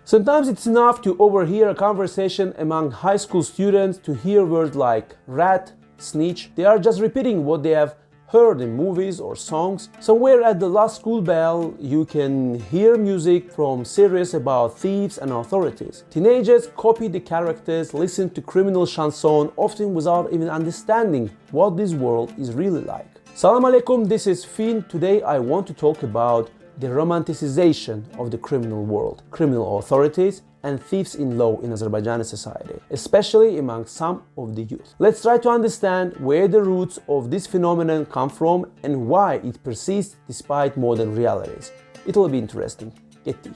Sometimes it's enough to overhear a conversation among high school students to hear words like rat, snitch. They are just repeating what they have heard in movies or songs. Somewhere at the last school bell, you can hear music from series about thieves and authorities. Teenagers copy the characters, listen to criminal chanson, often without even understanding what this world is really like. Salam alaikum, this is Fin. Today I want to talk about the romanticization of the criminal world, criminal authorities, and thieves-in-law in Azerbaijani society, especially among some of the youth. Let's try to understand where the roots of this phenomenon come from and why it persists despite modern realities. It will be interesting. Get deep.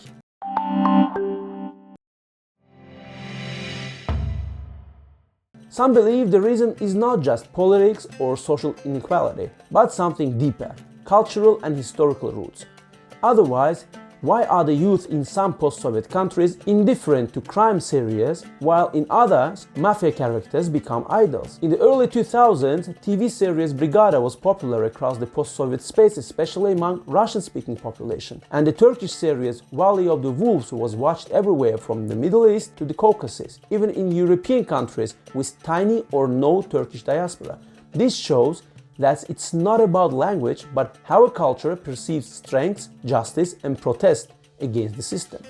Some believe the reason is not just politics or social inequality, but something deeper, cultural and historical roots. Otherwise, why are the youth in some post-Soviet countries indifferent to crime series, while in others, mafia characters become idols? In the early 2000s, TV series Brigade was popular across the post-Soviet space, especially among Russian-speaking population. And the Turkish series Valley of the Wolves was watched everywhere from the Middle East to the Caucasus, even in European countries with tiny or no Turkish diaspora. This shows that it's not about language, but how a culture perceives strength, justice, and protest against the system.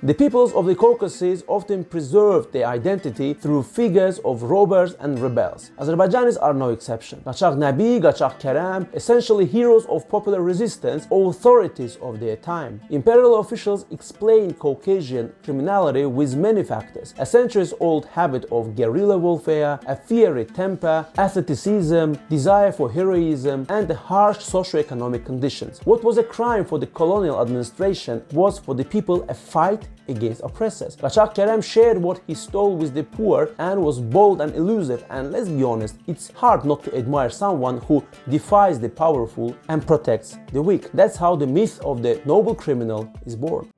The peoples of the Caucasus often preserved their identity through figures of robbers and rebels. Azerbaijanis are no exception. Gachags Nabi, Gachags Kerem, essentially heroes of popular resistance, authorities of their time. Imperial officials explain Caucasian criminality with many factors: a centuries-old habit of guerrilla warfare, a fiery temper, asceticism, desire for heroism, and the harsh socio-economic conditions. What was a crime for the colonial administration was for the people a fight against oppressors. Gachags Kerem shared what he stole with the poor and was bold and elusive, and let's be honest, it's hard not to admire someone who defies the powerful and protects the weak. That's how the myth of the noble criminal is born.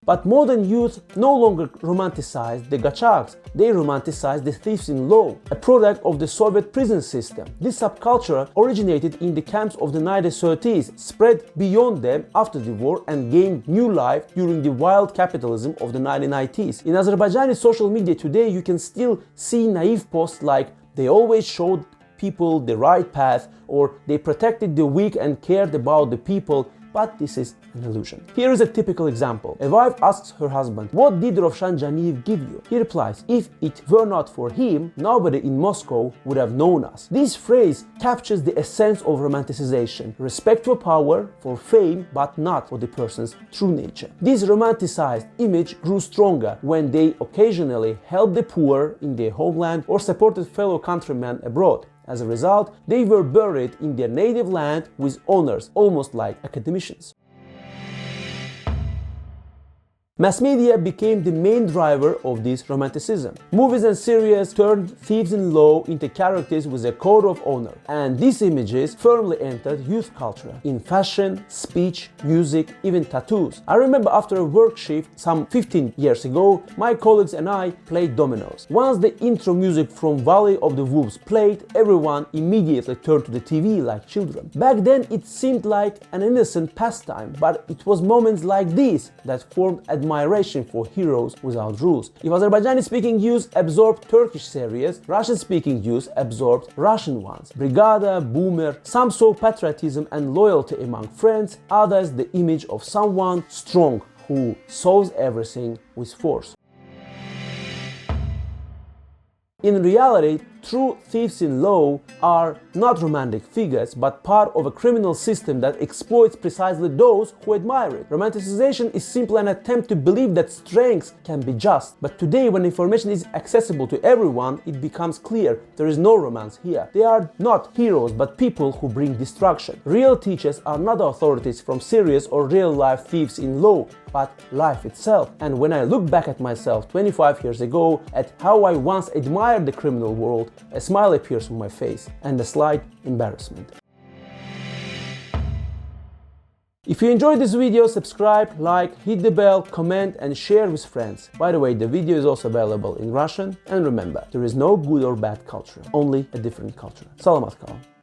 But modern youth no longer romanticize the Gachags, they romanticize the thieves-in-law, a product of the Soviet prison system. This subculture originated in the camps of the 1930s, spread beyond them after the war, and gained new life during the wild capitalism of the 1990s. In Azerbaijani social media today, you can still see naive posts like "they always showed people the right path" or "they protected the weak and cared about the people." But this is an illusion. Here is a typical example. A wife asks her husband, "What did Rovshan Janiyev give you?" He replies, "If it were not for him, nobody in Moscow would have known us." This phrase captures the essence of romanticization: respect for power, for fame, but not for the person's true nature. This romanticized image grew stronger when they occasionally helped the poor in their homeland or supported fellow countrymen abroad. As a result, they were buried in their native land with honors, almost like academicians. Mass media became the main driver of this romanticism. Movies and series turned thieves-in-law into characters with a code of honor, and these images firmly entered youth culture in fashion, speech, music, even tattoos. I remember after a work shift some 15 years ago, my colleagues and I played dominoes. Once the intro music from Valley of the Wolves played, everyone immediately turned to the TV like children. Back then it seemed like an innocent pastime, but it was moments like these that formed admiration for heroes without rules. If Azerbaijani-speaking youth absorbed Turkish series, Russian-speaking youth absorbed Russian ones. Brigada, Boomer, some saw patriotism and loyalty among friends, others the image of someone strong who solves everything with force. In reality, true thieves-in-law are not romantic figures, but part of a criminal system that exploits precisely those who admire it. Romanticization is simply an attempt to believe that strength can be just. But today, when information is accessible to everyone, it becomes clear there is no romance here. They are not heroes, but people who bring destruction. Real teachers are not authorities from serious or real-life thieves-in-law, but life itself. And when I look back at myself 25 years ago, at how I once admired the criminal world, a smile appears on my face and a slight embarrassment. If you enjoyed this video, subscribe, like, hit the bell, comment and share with friends. By the way, the video is also available in Russian, and remember, there is no good or bad culture, only a different culture. Salamat kalın.